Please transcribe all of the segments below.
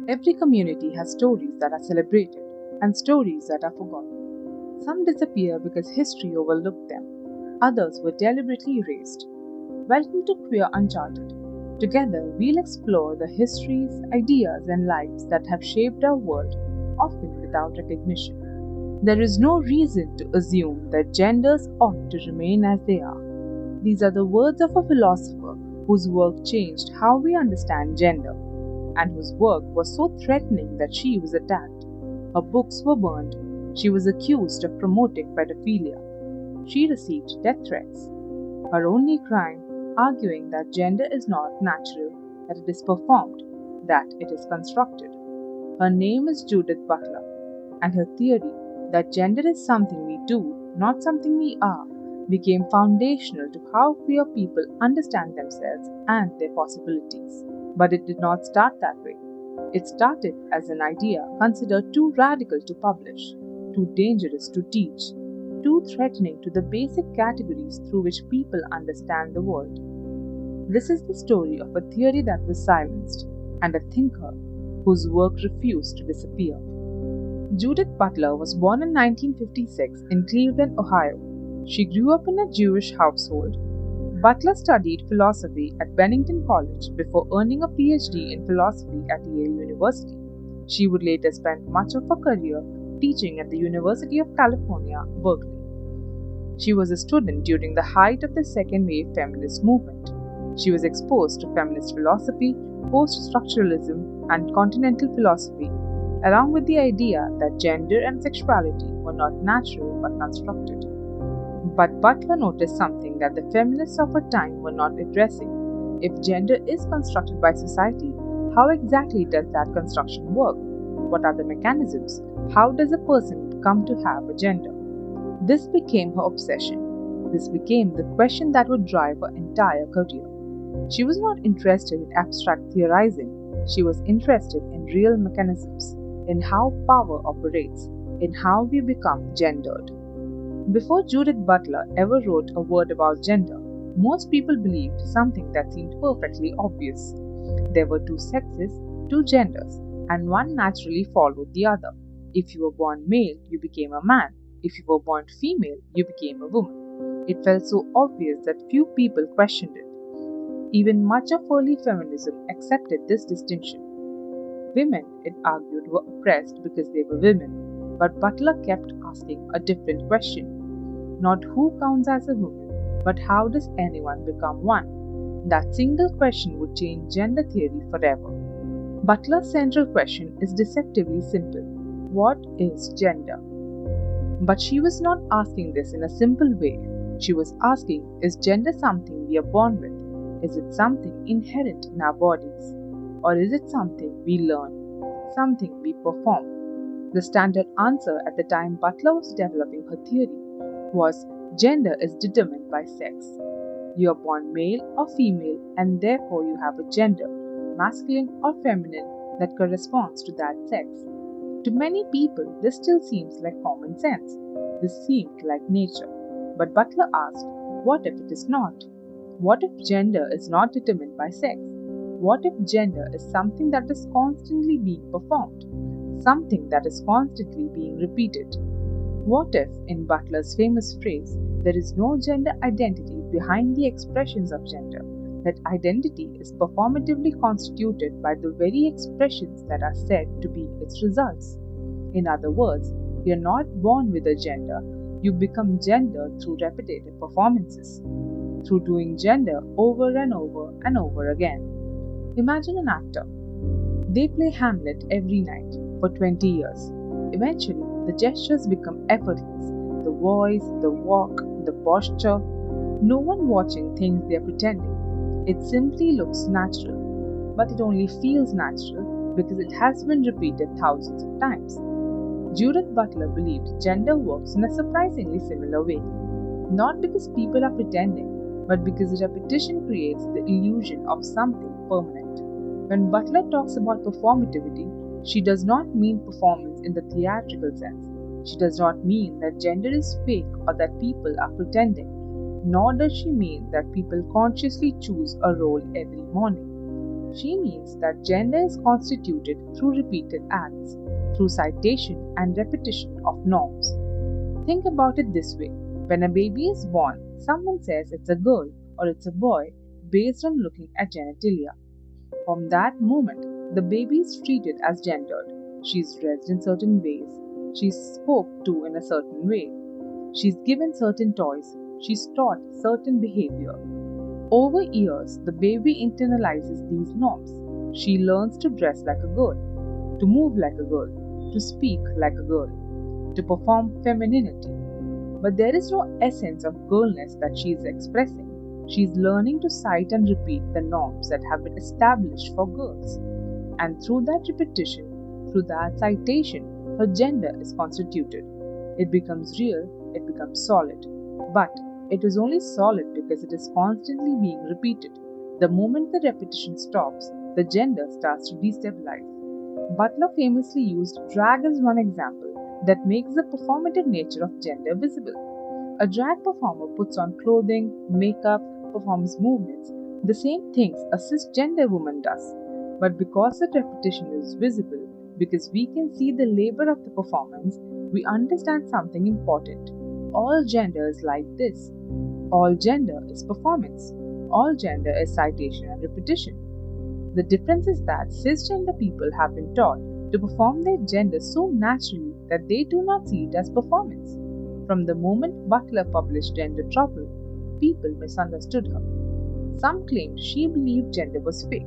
Every community has stories that are celebrated and stories that are forgotten. Some disappear because history overlooked them, others were deliberately erased. Welcome to Queer Uncharted. Together, we'll explore the histories, ideas, and lives that have shaped our world, often without recognition. There is no reason to assume that genders ought to remain as they are. These are the words of a philosopher whose work changed how we understand gender, and whose work was so threatening that she was attacked. Her books were burned. She was accused of promoting pedophilia. She received death threats. Her only crime, arguing that gender is not natural, that it is performed, that it is constructed. Her name is Judith Butler, and her theory that gender is something we do, not something we are, became foundational to how queer people understand themselves and their possibilities. But it did not start that way. It started as an idea considered too radical to publish, too dangerous to teach, too threatening to the basic categories through which people understand the world. This is the story of a theory that was silenced and a thinker whose work refused to disappear. Judith Butler was born in 1956 in Cleveland, Ohio. She grew up in a Jewish household. Butler studied philosophy at Bennington College before earning a PhD in philosophy at Yale University. She would later spend much of her career teaching at the University of California, Berkeley. She was a student during the height of the second wave feminist movement. She was exposed to feminist philosophy, post-structuralism, and continental philosophy, along with the idea that gender and sexuality were not natural but constructed. But Butler noticed something that the feminists of her time were not addressing. If gender is constructed by society, how exactly does that construction work? What are the mechanisms? How does a person come to have a gender? This became her obsession. This became the question that would drive her entire career. She was not interested in abstract theorizing. She was interested in real mechanisms, in how power operates, in how we become gendered. Before Judith Butler ever wrote a word about gender, most people believed something that seemed perfectly obvious. There were two sexes, two genders, and one naturally followed the other. If you were born male, you became a man. If you were born female, you became a woman. It felt so obvious that few people questioned it. Even much of early feminism accepted this distinction. Women, it argued, were oppressed because they were women, but Butler kept asking a different question. Not who counts as a woman, but how does anyone become one? That single question would change gender theory forever. Butler's central question is deceptively simple. What is gender? But she was not asking this in a simple way. She was asking, is gender something we are born with? Is it something inherent in our bodies? Or is it something we learn? Something we perform? The standard answer at the time Butler was developing her theory was gender is determined by sex. You are born male or female and therefore you have a gender, masculine or feminine, that corresponds to that sex. To many people, this still seems like common sense. This seemed like nature. But Butler asked, what if it is not? What if gender is not determined by sex? What if gender is something that is constantly being performed? Something that is constantly being repeated? What if, in Butler's famous phrase, there is no gender identity behind the expressions of gender? That identity is performatively constituted by the very expressions that are said to be its results. In other words, you are not born with a gender, you become gender through repetitive performances, through doing gender over and over and over again. Imagine an actor. They play Hamlet every night for 20 years. Eventually, the gestures become effortless. The voice, the walk, the posture. No one watching thinks they are pretending. It simply looks natural, but it only feels natural because it has been repeated thousands of times. Judith Butler believed gender works in a surprisingly similar way, not because people are pretending, but because repetition creates the illusion of something permanent. When Butler talks about performativity, she does not mean performance in the theatrical sense. She does not mean that gender is fake or that people are pretending. Nor does she mean that people consciously choose a role every morning. She means that gender is constituted through repeated acts, through citation and repetition of norms. Think about it this way: when a baby is born, someone says it's a girl or it's a boy based on looking at genitalia. From that moment, the baby is treated as gendered. She's dressed in certain ways, she's spoke to in a certain way, she's given certain toys, she's taught certain behavior. Over years, the baby internalizes these norms. She learns to dress like a girl, to move like a girl, to speak like a girl, to perform femininity. But there is no essence of girlness that she is expressing. She is learning to cite and repeat the norms that have been established for girls. And through that repetition, through that citation, her gender is constituted. It becomes real, it becomes solid. But it is only solid because it is constantly being repeated. The moment the repetition stops, the gender starts to destabilize. Butler famously used drag as one example that makes the performative nature of gender visible. A drag performer puts on clothing, makeup, performs movements, the same things a cisgender woman does. But because the repetition is visible, because we can see the labor of the performance, we understand something important. All gender is like this. All gender is performance. All gender is citation and repetition. The difference is that cisgender people have been taught to perform their gender so naturally that they do not see it as performance. From the moment Butler published Gender Trouble, people misunderstood her. Some claimed she believed gender was fake.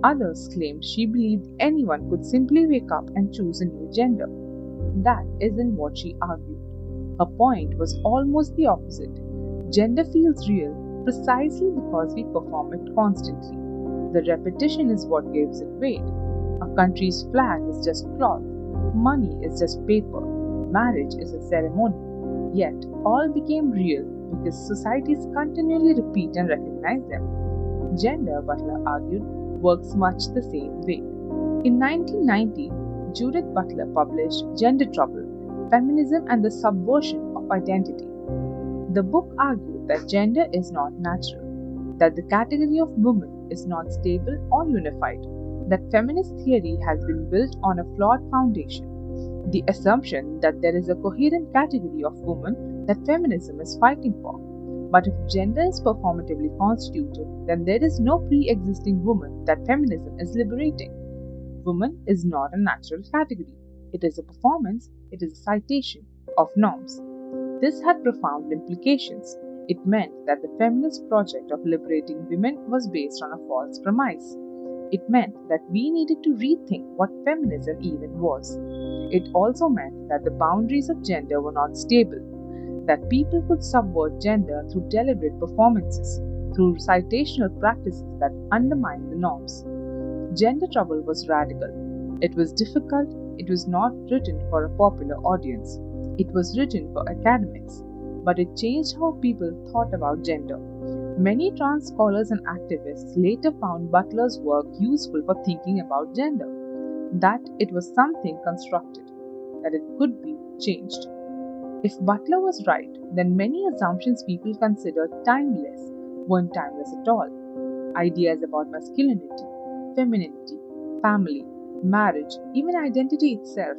Others claimed she believed anyone could simply wake up and choose a new gender. That isn't what she argued. Her point was almost the opposite. Gender feels real precisely because we perform it constantly. The repetition is what gives it weight. A country's flag is just cloth. Money is just paper. Marriage is a ceremony. Yet, all became real because societies continually repeat and recognize them. Gender, Butler argued, works much the same way. In 1990, Judith Butler published Gender Trouble: Feminism and the Subversion of Identity. The book argued that gender is not natural, that the category of woman is not stable or unified, that feminist theory has been built on a flawed foundation. The assumption that there is a coherent category of woman that feminism is fighting for. But if gender is performatively constituted, then there is no pre-existing woman that feminism is liberating. Woman is not a natural category. It is a performance, it is a citation of norms. This had profound implications. It meant that the feminist project of liberating women was based on a false premise. It meant that we needed to rethink what feminism even was. It also meant that the boundaries of gender were not stable, that people could subvert gender through deliberate performances, through citational practices that undermine the norms. Gender Trouble was radical. It was difficult. It was not written for a popular audience. It was written for academics, but it changed how people thought about gender. Many trans scholars and activists later found Butler's work useful for thinking about gender, that it was something constructed, that it could be changed. If Butler was right, then many assumptions people considered timeless weren't timeless at all. Ideas about masculinity, femininity, family, marriage, even identity itself,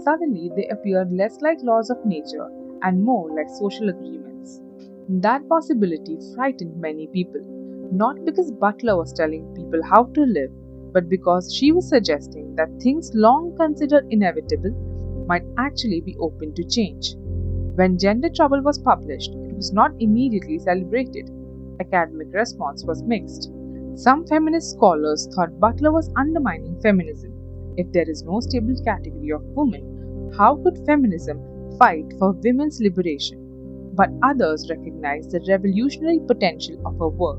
suddenly they appeared less like laws of nature and more like social agreements. That possibility frightened many people, not because Butler was telling people how to live, but because she was suggesting that things long considered inevitable might actually be open to change. When Gender Trouble was published, it was not immediately celebrated. Academic response was mixed. Some feminist scholars thought Butler was undermining feminism. If there is no stable category of women, how could feminism fight for women's liberation? But others recognized the revolutionary potential of her work.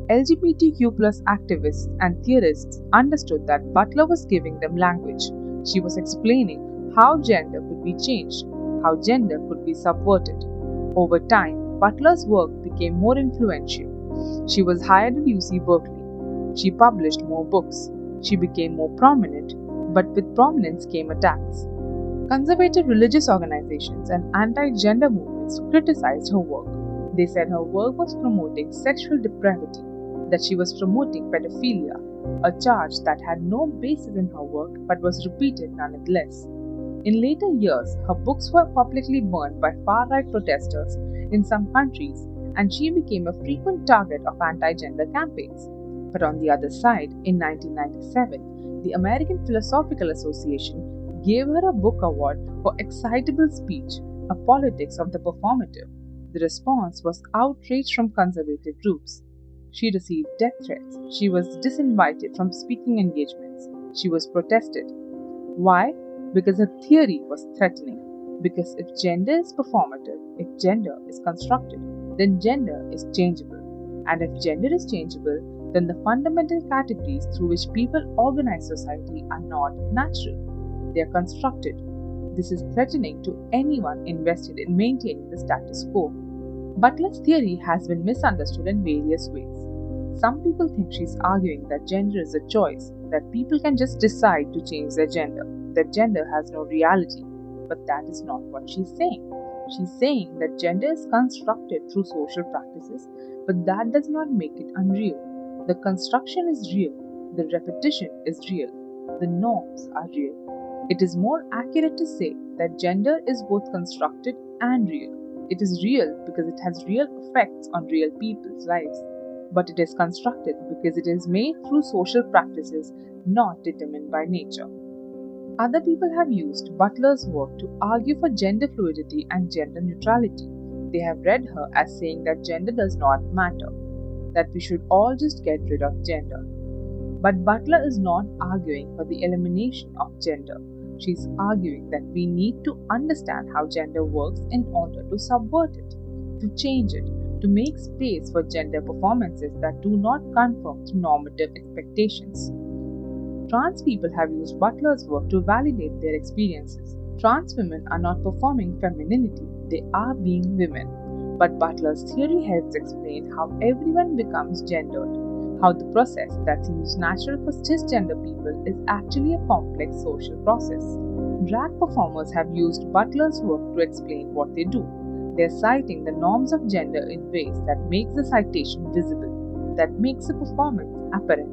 LGBTQ activists and theorists understood that Butler was giving them language. She was explaining how gender could be changed, how gender could be subverted. Over time, Butler's work became more influential. She was hired at UC Berkeley. She published more books. She became more prominent, but with prominence came attacks. Conservative religious organizations and anti-gender movements criticized her work. They said her work was promoting sexual depravity, that she was promoting pedophilia, a charge that had no basis in her work but was repeated nonetheless. In later years, her books were publicly burned by far-right protesters in some countries, and she became a frequent target of anti-gender campaigns. But on the other side, in 1997, the American Philosophical Association gave her a book award for excitable speech, a politics of the performative. The response was outrage from conservative groups. She received death threats. She was disinvited from speaking engagements. She was protested. Why? Because her theory was threatening. Because if gender is performative, if gender is constructed, then gender is changeable. And if gender is changeable, then the fundamental categories through which people organize society are not natural. They are constructed. This is threatening to anyone invested in maintaining the status quo. Butler's theory has been misunderstood in various ways. Some people think she's arguing that gender is a choice, that people can just decide to change their gender, that gender has no reality. But that is not what she's saying. She's saying that gender is constructed through social practices, but that does not make it unreal. The construction is real, the repetition is real, the norms are real. It is more accurate to say that gender is both constructed and real. It is real because it has real effects on real people's lives. But it is constructed because it is made through social practices not determined by nature. Other people have used Butler's work to argue for gender fluidity and gender neutrality. They have read her as saying that gender does not matter, that we should all just get rid of gender. But Butler is not arguing for the elimination of gender. She is arguing that we need to understand how gender works in order to subvert it, to change it, to make space for gender performances that do not conform to normative expectations. Trans people have used Butler's work to validate their experiences. Trans women are not performing femininity, they are being women. But Butler's theory helps explain how everyone becomes gendered, how the process that seems natural for cisgender people is actually a complex social process. Drag performers have used Butler's work to explain what they do. They are citing the norms of gender in ways that makes the citation visible, that makes the performance apparent.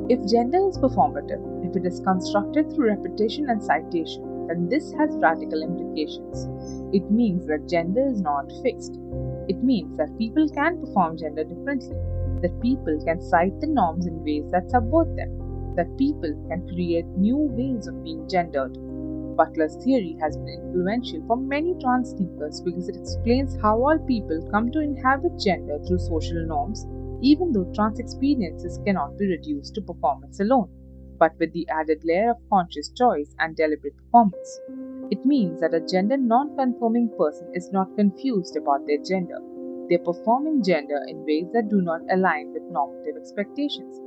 If gender is performative, if it is constructed through repetition and citation, then this has radical implications. It means that gender is not fixed. It means that people can perform gender differently, that people can cite the norms in ways that subvert them, that people can create new ways of being gendered. Butler's theory has been influential for many trans thinkers because it explains how all people come to inhabit gender through social norms, even though trans experiences cannot be reduced to performance alone, but with the added layer of conscious choice and deliberate performance. It means that a gender non-conforming person is not confused about their gender. They are performing gender in ways that do not align with normative expectations.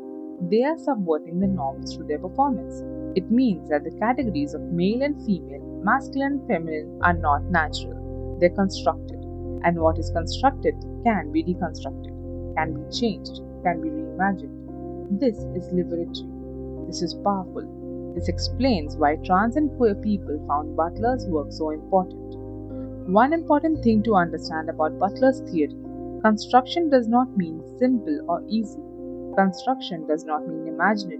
They are subverting the norms through their performance. It means that the categories of male and female, masculine and feminine are not natural. They are constructed. And what is constructed can be deconstructed, can be changed, can be reimagined. This is liberatory. This is powerful. This explains why trans and queer people found Butler's work so important. One important thing to understand about Butler's theory: construction does not mean simple or easy. Construction does not mean imaginary.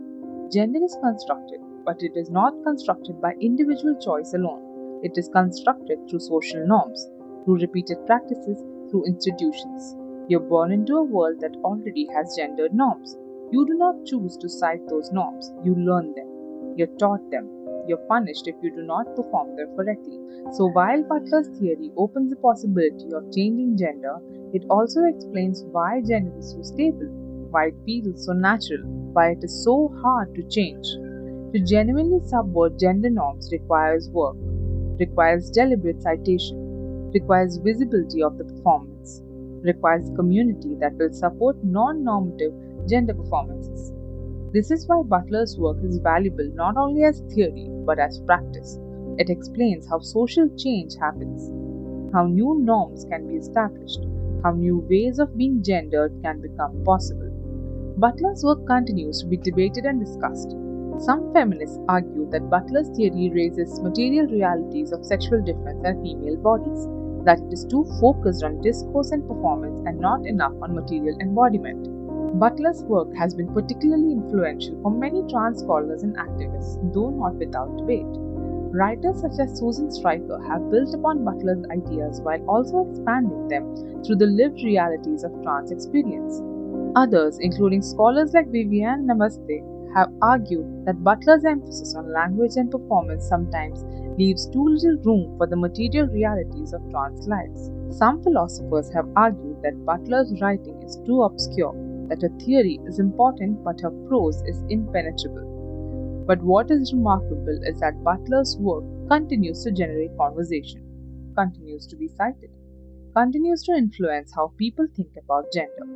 Gender is constructed, but it is not constructed by individual choice alone. It is constructed through social norms, through repeated practices, through institutions. You're born into a world that already has gendered norms. You do not choose to cite those norms, you learn them. You're taught them. You're punished if you do not perform them correctly. So while Butler's theory opens the possibility of changing gender, it also explains why gender is so stable, why it feels so natural, why it is so hard to change. To genuinely subvert gender norms requires work, requires deliberate citation, requires visibility of the performance, requires a community that will support non-normative gender performances. This is why Butler's work is valuable not only as theory but as practice. It explains how social change happens, how new norms can be established, how new ways of being gendered can become possible. Butler's work continues to be debated and discussed. Some feminists argue that Butler's theory raises material realities of sexual difference and female bodies, that it is too focused on discourse and performance and not enough on material embodiment. Butler's work has been particularly influential for many trans scholars and activists, though not without debate. Writers such as Susan Stryker have built upon Butler's ideas while also expanding them through the lived realities of trans experience. Others, including scholars like Viviane Namaste, have argued that Butler's emphasis on language and performance sometimes leaves too little room for the material realities of trans lives. Some philosophers have argued that Butler's writing is too obscure, that her theory is important but her prose is impenetrable. But what is remarkable is that Butler's work continues to generate conversation, continues to be cited, continues to influence how people think about gender.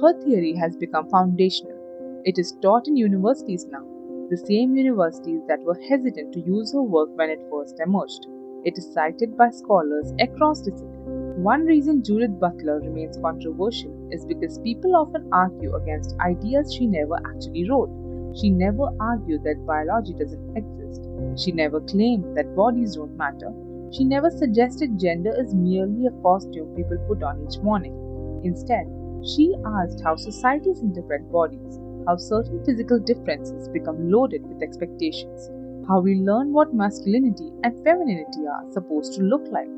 Her theory has become foundational. It is taught in universities now, the same universities that were hesitant to use her work when it first emerged. It is cited by scholars across disciplines. One reason Judith Butler remains controversial is because people often argue against ideas she never actually wrote. She never argued that biology doesn't exist. She never claimed that bodies don't matter. She never suggested gender is merely a costume people put on each morning. Instead, she asked how societies interpret bodies, how certain physical differences become loaded with expectations, how we learn what masculinity and femininity are supposed to look like.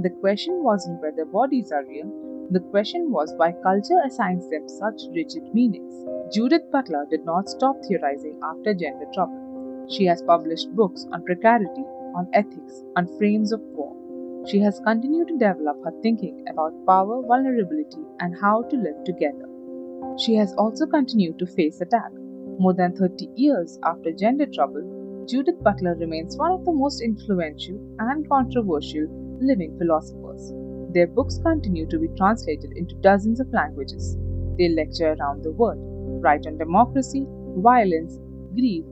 The question wasn't whether bodies are real, the question was why culture assigns them such rigid meanings. Judith Butler did not stop theorizing after gender trouble. She has published books on precarity, on ethics, on frames of war. She has continued to develop her thinking about power, vulnerability, and how to live together. She has also continued to face attack. More than 30 years after gender trouble, Judith Butler remains one of the most influential and controversial living philosophers. Their books continue to be translated into dozens of languages. They lecture around the world, write on democracy, violence, grief,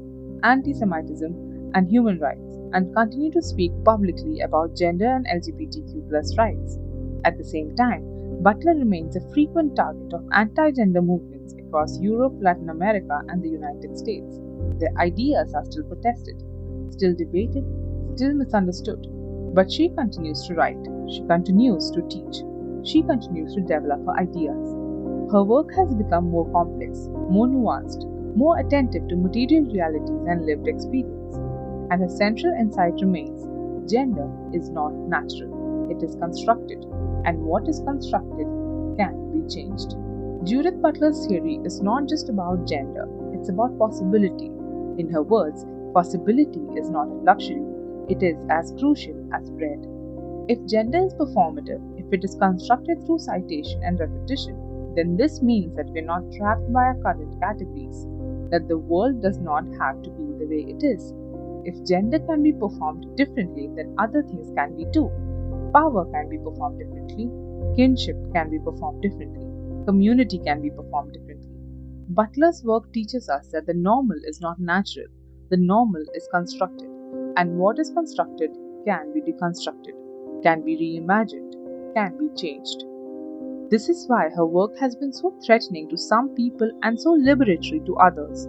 anti-Semitism, and human rights, and continue to speak publicly about gender and LGBTQ rights. At the same time, Butler remains a frequent target of anti-gender movements across Europe, Latin America, and the United States. Their ideas are still protested, still debated, still misunderstood. But she continues to write, she continues to teach, she continues to develop her ideas. Her work has become more complex, more nuanced, more attentive to material realities and lived experience. And her central insight remains: gender is not natural, it is constructed, and what is constructed can be changed. Judith Butler's theory is not just about gender, it's about possibility. In her words, possibility is not a luxury, it is as crucial as bread. If gender is performative, if it is constructed through citation and repetition, then this means that we are not trapped by our current categories, that the world does not have to be the way it is. If gender can be performed differently, then other things can be too. Power can be performed differently, kinship can be performed differently, community can be performed differently. Butler's work teaches us that the normal is not natural, the normal is constructed, and what is constructed can be deconstructed, can be reimagined, can be changed. This is why her work has been so threatening to some people and so liberatory to others.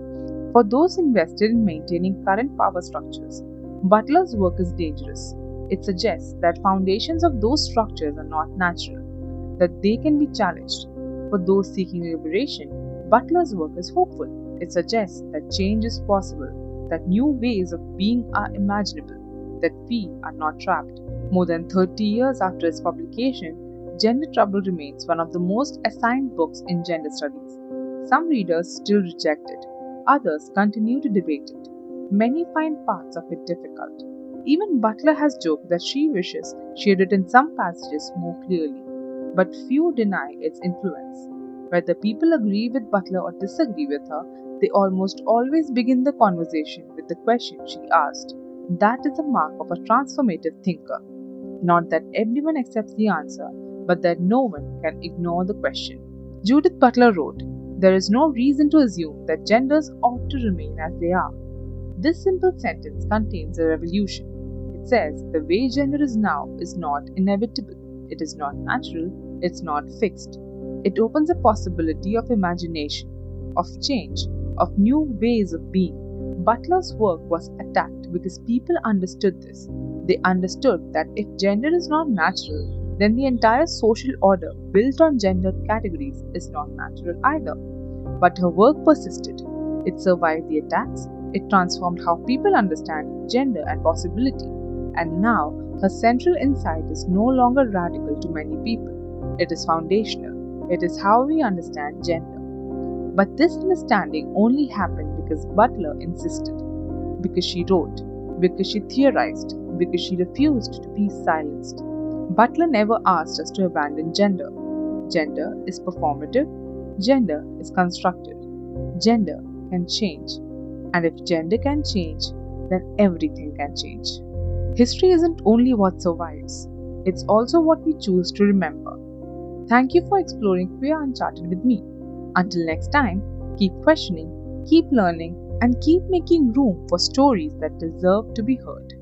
For those invested in maintaining current power structures, Butler's work is dangerous. It suggests that foundations of those structures are not natural, that they can be challenged. For those seeking liberation, Butler's work is hopeful. It suggests that change is possible, that new ways of being are imaginable, that we are not trapped. More than 30 years after its publication, Gender Trouble remains one of the most assigned books in gender studies. Some readers still reject it, others continue to debate it. Many find parts of it difficult. Even Butler has joked that she wishes she had written some passages more clearly, but few deny its influence. Whether people agree with Butler or disagree with her, they almost always begin the conversation with the question she asked. That is a mark of a transformative thinker. Not that everyone accepts the answer, but that no one can ignore the question. Judith Butler wrote, "There is no reason to assume that genders ought to remain as they are." This simple sentence contains a revolution. It says the way gender is now is not inevitable, it is not natural, it's not fixed. It opens a possibility of imagination, of change, of new ways of being. Butler's work was attacked because people understood this. They understood that if gender is not natural, then the entire social order built on gender categories is not natural either. But her work persisted. It survived the attacks, it transformed how people understand gender and possibility, and now her central insight is no longer radical to many people. It is foundational. It is how we understand gender. But this understanding only happened because Butler insisted, because she wrote, because she theorized, because she refused to be silenced. Butler never asked us to abandon gender. Gender is performative, gender is constructed, gender can change. And if gender can change, then everything can change. History isn't only what survives, it's also what we choose to remember. Thank you for exploring Queer Uncharted with me. Until next time, keep questioning, keep learning, and keep making room for stories that deserve to be heard.